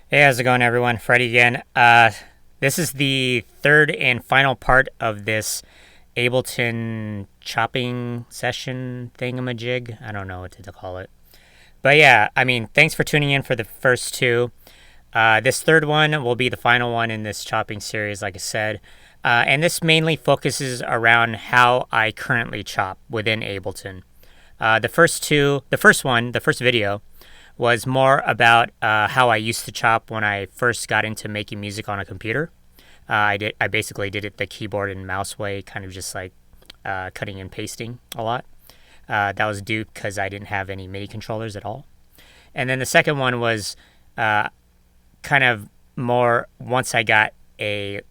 Hey, how's it going, everyone? Freddie again. This is the third and final part of this Ableton chopping session thingamajig. I don't know what to call it. But yeah, I mean, thanks for tuning in for the first two. This third one will be the final one in this chopping series, like I said. And this mainly focuses around how I currently chop within Ableton. The first video, was more about how I used to chop when I first got into making music on a computer. I basically did it the keyboard and mouse way, kind of just like cutting and pasting a lot. That was due because I didn't have any MIDI controllers at all. And then the second one was uh, kind of more once I got a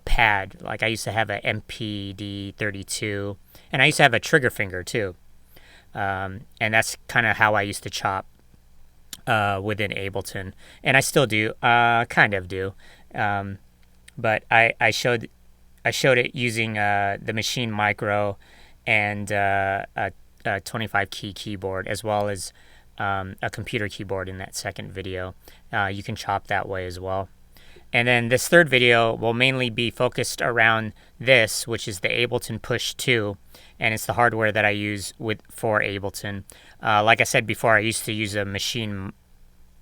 pad. Like I used to have a MPD 32, and I used to have a trigger finger too. And that's kind of how I used to chop within Ableton, and I still do, kind of do. Um, but I showed it using the Machine Micro and a 25 key keyboard, as well as a computer keyboard in that second video. You can chop that way as well. And then this third video will mainly be focused around this, which is the Ableton Push 2, and it's the hardware that I use for Ableton. Like I said before, I used to use a Machine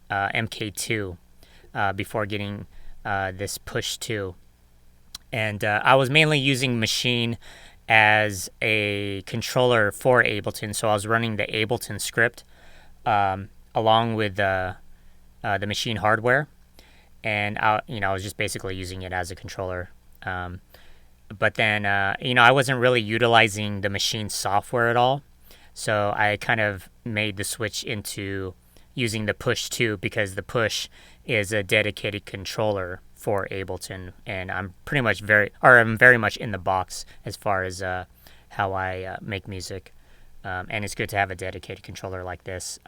MK2 before getting this Push 2. And I was mainly using Machine as a controller for Ableton, so I was running the Ableton script along with the Machine hardware, and I was just basically using it as a controller. But then I wasn't really utilizing the Machine software at all, so I kind of made the switch into using the Push 2 because the Push is a dedicated controller for Ableton, and I'm very much in the box as far as how I make music. And it's good to have a dedicated controller like this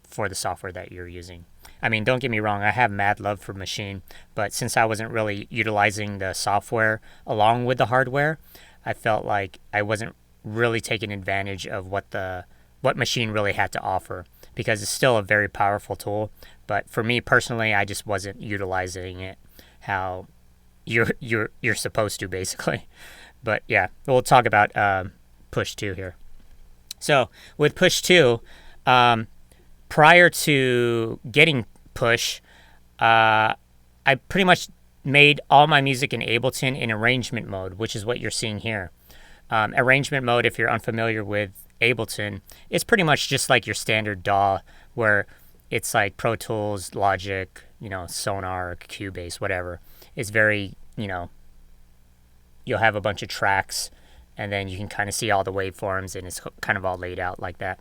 for the software that you're using. I mean, don't get me wrong, I have mad love for Machine, but since I wasn't really utilizing the software along with the hardware, I felt like I wasn't really taking advantage of what Machine really had to offer, because it's still a very powerful tool. But for me personally, I just wasn't utilizing it how you're supposed to, basically. But yeah, we'll talk about Push 2 here. So with Push 2, prior to getting Push, I pretty much made all my music in Ableton in arrangement mode, which is what you're seeing here. Arrangement mode, if you're unfamiliar with Ableton, it's pretty much just like your standard DAW, where it's like Pro Tools, Logic, Sonar, Cubase, whatever. It's very, you'll have a bunch of tracks, and then you can kind of see all the waveforms, and it's kind of all laid out like that.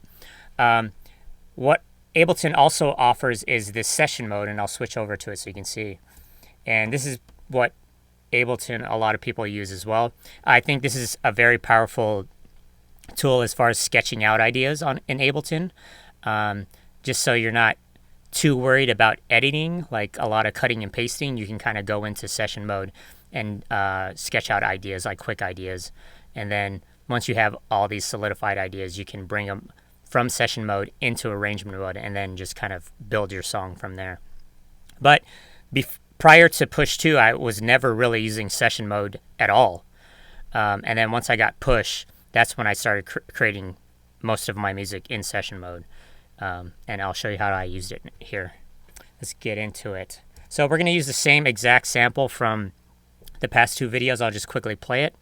What Ableton also offers is this session mode, and I'll switch over to it so you can see. And this is what Ableton, a lot of people use as well. I think this is a very powerful tool as far as sketching out ideas in Ableton, just so you're not too worried about editing, like a lot of cutting and pasting. You can kind of go into session mode and sketch out ideas, like quick ideas. And then once you have all these solidified ideas, you can bring them from session mode into arrangement mode, and then just kind of build your song from there. But prior to Push 2, I was never really using session mode at all. And then once I got Push, that's when I started creating most of my music in session mode. And I'll show you how I used it here. Let's get into it. So we're going to use the same exact sample from the past two videos. I'll just quickly play it.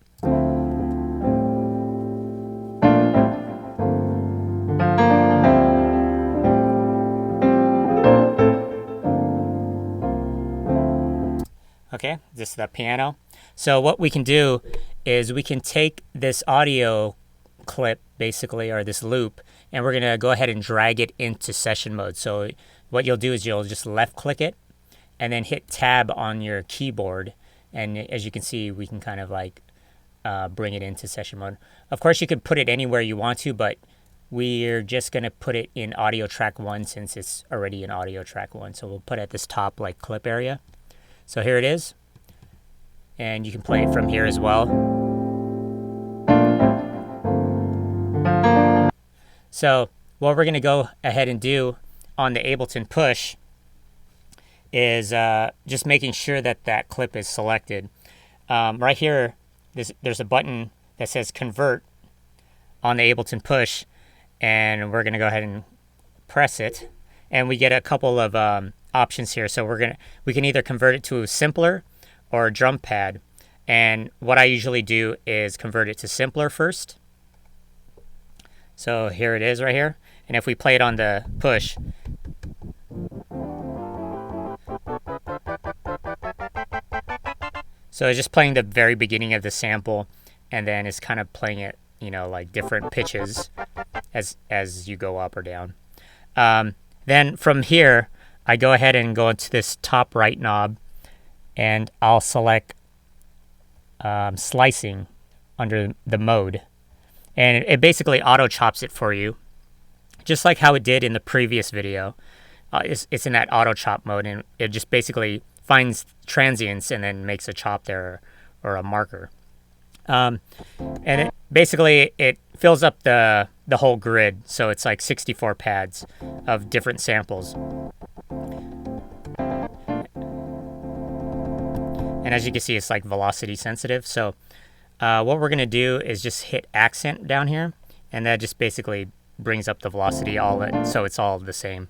Okay, this is the piano. So what we can do is we can take this audio clip, basically, or this loop, and we're going to go ahead and drag it into session mode. So what you'll do is you'll just left click it and then hit tab on your keyboard, and as you can see, we can kind of like bring it into session mode. Of course, you could put it anywhere you want to, but we're just going to put it in audio track 1 since it's already in audio track 1. So we'll put it at this top like clip area. So here it is, and you can play it from here as well. So what we're going to go ahead and do on the Ableton Push is just making sure that that clip is selected. Right here, there's a button that says convert on the Ableton Push, and we're going to go ahead and press it, and we get a couple of options here. So we can either convert it to a simpler or a drum pad, and what I usually do is convert it to simpler first. So here it is right here, and if we play it on the push, so it's just playing the very beginning of the sample, and then it's kind of playing it, you know, like different pitches as you go up or down. Then from here, I go ahead and go into this top right knob, and I'll select slicing under the mode. And it basically auto chops it for you, just like how it did in the previous video. It's in that auto chop mode, and it just basically finds transients and then makes a chop there or a marker. And it basically fills up the whole grid, so it's like 64 pads of different samples. And as you can see, it's like velocity sensitive. So what we're going to do is just hit accent down here, and that just basically brings up the velocity so it's all the same.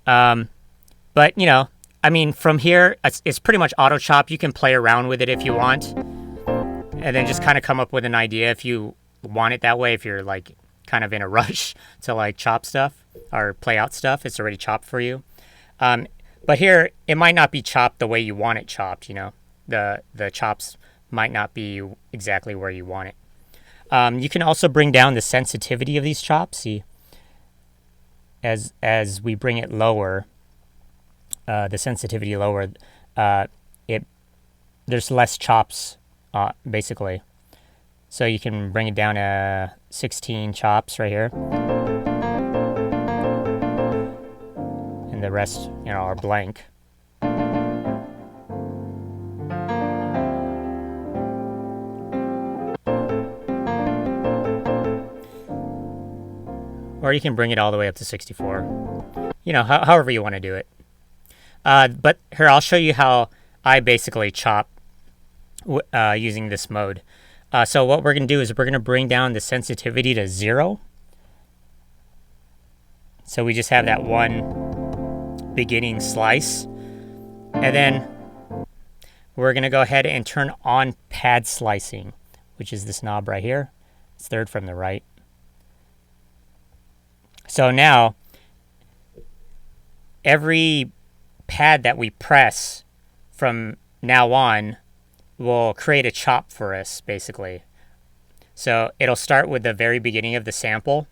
But, you know, I mean, from here, it's pretty much auto chop. You can play around with it if you want, and then just kind of come up with an idea if you want it that way. If you're like kind of in a rush to like chop stuff or play out stuff, it's already chopped for you. But here, it might not be chopped the way you want it chopped, you know. The chops might not be exactly where you want it. You can also bring down the sensitivity of these chops. See, as we bring it lower, the sensitivity lower, there's less chops, basically. So you can bring it down to 16 chops right here, and the rest, you know, are blank. Or you can bring it all the way up to 64. You know, however you want to do it. But here, I'll show you how I basically chop using this mode. So what we're going to do is we're going to bring down the sensitivity to 0. So we just have that one beginning slice. And then we're going to go ahead and turn on pad slicing, which is this knob right here. It's third from the right. So now, every pad that we press from now on will create a chop for us, basically. So it'll start with the very beginning of the sample.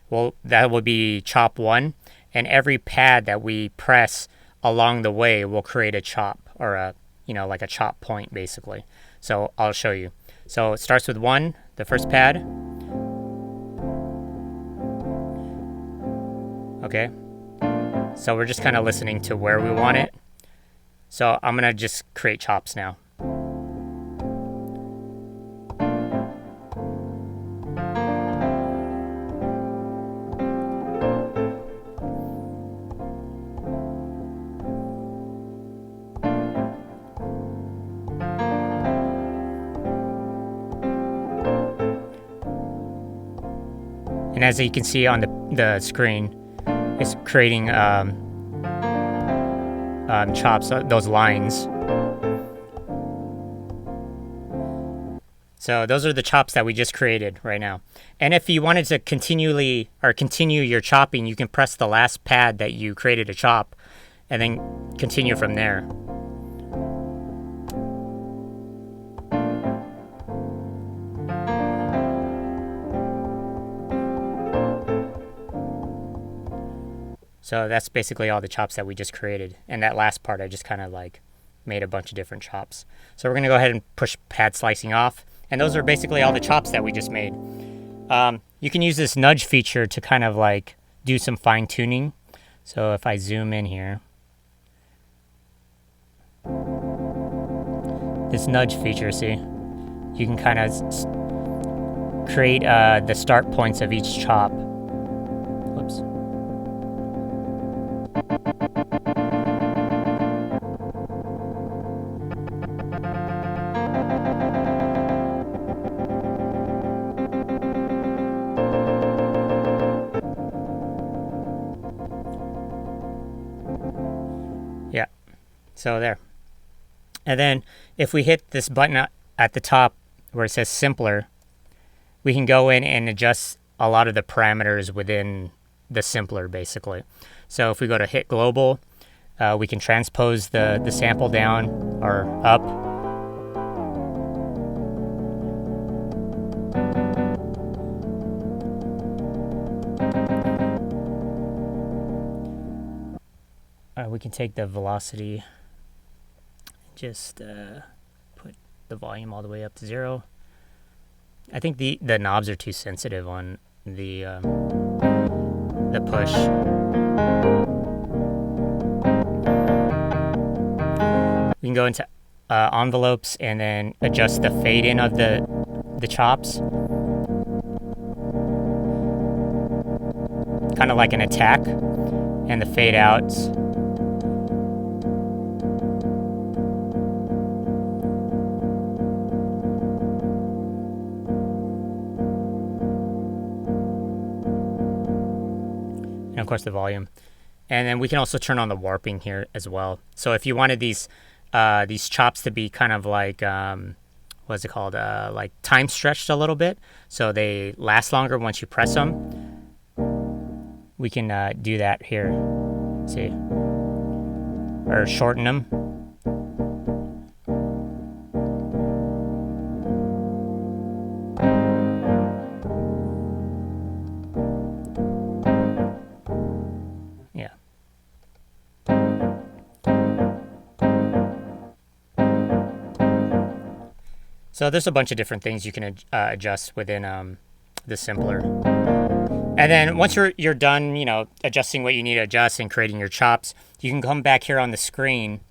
Well, that will be chop 1, and every pad that we press along the way will create a chop, or a, you know, like a chop point, basically. So I'll show you. So it starts with 1, the first pad. Okay, so we're just kind of listening to where we want it. So I'm going to just create chops now. And as you can see on the screen, it's creating chops, those lines. So those are the chops that we just created right now. And if you wanted to continue your chopping, you can press the last pad that you created a chop, and then continue from there. So that's basically all the chops that we just created. And that last part, I just kind of like made a bunch of different chops. So we're going to go ahead and push pad slicing off. And those are basically all the chops that we just made. You can use this nudge feature to kind of like do some fine tuning. So if I zoom in here, this nudge feature, see, you can kind of create the start points of each chop. Whoops. So there. And then if we hit this button at the top where it says simpler, we can go in and adjust a lot of the parameters within the simpler, basically. So if we go to hit global, we can transpose the sample down or up. We can take the velocity, just put the volume all the way up to 0. I think the knobs are too sensitive on the push. We can go into envelopes and then adjust the fade in of the chops, kind of like an attack, and the fade outs. And of course the volume. And then we can also turn on the warping here as well. So if you wanted these chops to be kind of like what's it called, like time stretched a little bit, so they last longer once you press them, we can do that here. See, or shorten them. So there's a bunch of different things you can adjust within the simpler. And then once you're done, adjusting what you need to adjust and creating your chops, you can come back here on the screen,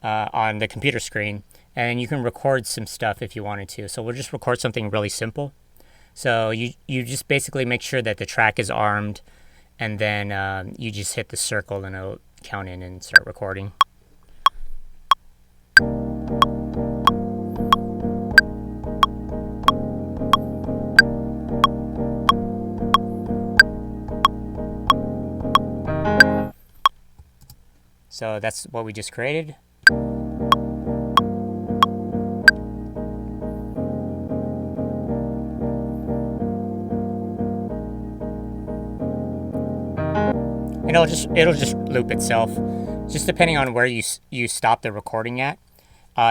on the computer screen, and you can record some stuff if you wanted to. So we'll just record something really simple. So you just basically make sure that the track is armed, and then you just hit the circle and it'll count in and start recording. So that's what we just created. And it'll just loop itself, just depending on where you stop the recording at.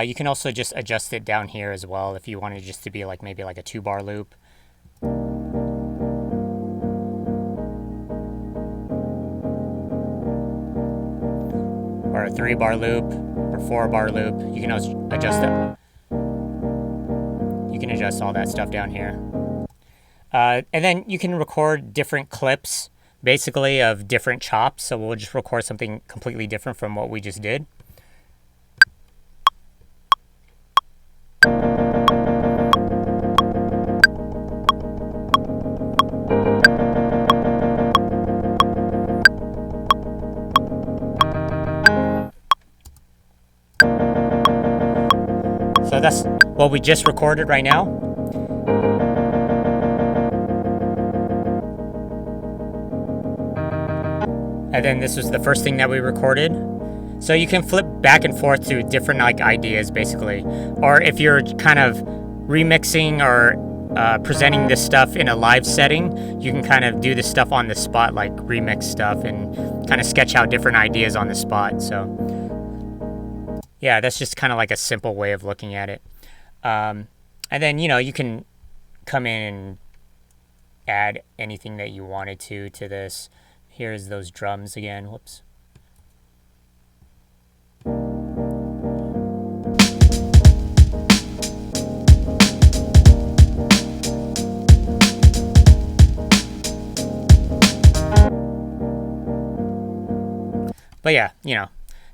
You can also just adjust it down here as well if you want it just to be like maybe like a 2-bar loop. Or a 3-bar loop, or 4-bar loop. You can adjust it. You can adjust all that stuff down here. And then you can record different clips, basically, of different chops. So we'll just record something completely different from what we just did. So that's what we just recorded right now. And then this was the first thing that we recorded. So you can flip back and forth to different ideas, basically. Or if you're kind of remixing or presenting this stuff in a live setting, you can kind of do this stuff on the spot, like remix stuff, and kind of sketch out different ideas on the spot. So yeah, that's just kind of like a simple way of looking at it. And then, you can come in and add anything that you wanted to this. Here's those drums again. Whoops. But yeah,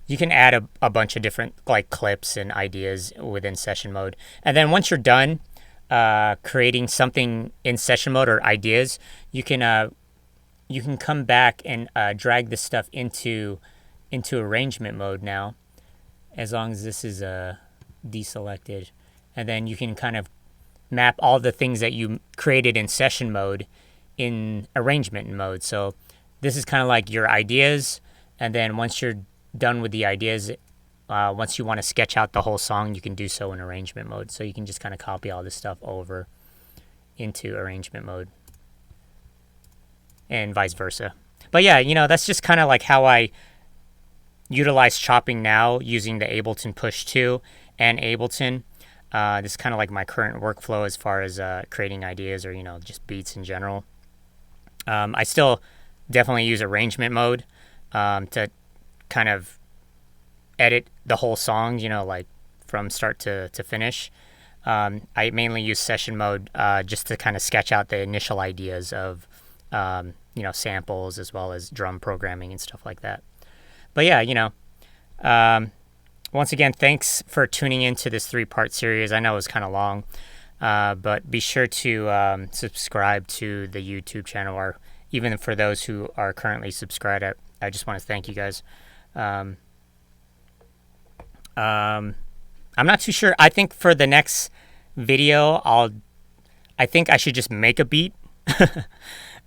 you can add a bunch of different clips and ideas within session mode. And then once you're done creating something in session mode or ideas, you can come back and drag this stuff into arrangement mode now, as long as this is deselected. And then you can kind of map all the things that you created in session mode in arrangement mode. So this is kind of like your ideas. And then once you're done with the ideas, once you want to sketch out the whole song, you can do so in arrangement mode. So you can just kind of copy all this stuff over into arrangement mode and vice versa. But yeah, that's just kind of like how I utilize chopping now using the Ableton Push 2 and Ableton. This is kind of like my current workflow as far as creating ideas or, just beats in general. I still definitely use arrangement mode to kind of edit the whole song, like from start to finish. I mainly use session mode just to kind of sketch out the initial ideas of, samples as well as drum programming and stuff like that. But yeah, once again, thanks for tuning into this 3-part series. I know it was kind of long, but be sure to subscribe to the YouTube channel, or even for those who are currently subscribed. I just want to thank you guys. I'm not too sure. I think for the next video, I think I should just make a beat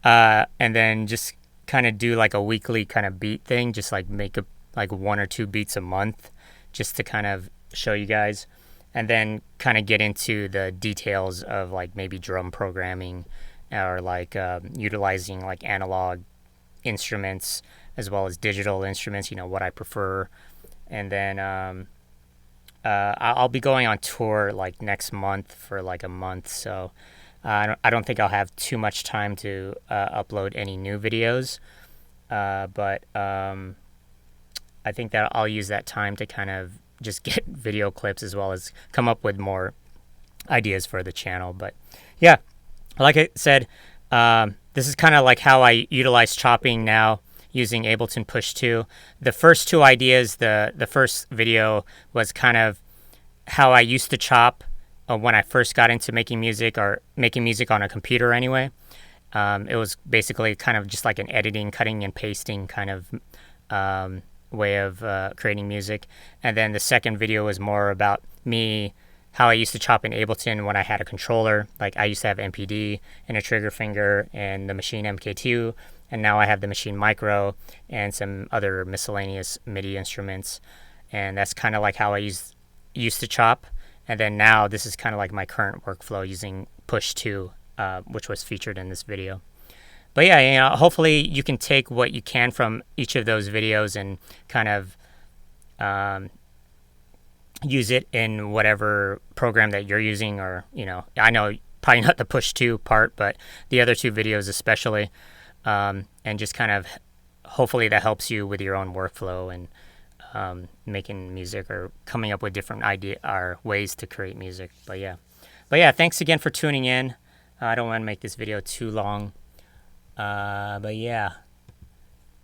and then just kind of do like a weekly kind of beat thing, just like make like 1 or 2 beats a month, just to kind of show you guys, and then kind of get into the details of like maybe drum programming or like utilizing like analog instruments as well as digital instruments, what I prefer. And then I'll be going on tour like next month for like a month, so I don't think I'll have too much time to upload any new videos, but I think that I'll use that time to kind of just get video clips as well as come up with more ideas for the channel. But yeah, like I said, this is kind of like how I utilize chopping now using Ableton Push 2. The first 2 ideas, the first video was kind of how I used to chop when I first got into making music, or making music on a computer anyway. It was basically kind of just like an editing, cutting and pasting kind of way of creating music. And then the second video was more about me, how I used to chop in Ableton when I had a controller. Like I used to have MPD and a trigger finger and the Machine MK2, and now I have the Machine Micro and some other miscellaneous MIDI instruments. And that's kind of like how I used to chop. And then now this is kind of like my current workflow using Push 2, which was featured in this video. But yeah, hopefully you can take what you can from each of those videos and kind of use it in whatever program that you're using, or, I know probably not the Push 2 part, but the other 2 videos especially, and just kind of hopefully that helps you with your own workflow and making music or coming up with different idea or ways to create music. But yeah, thanks again for tuning in. I don't want to make this video too long. But yeah,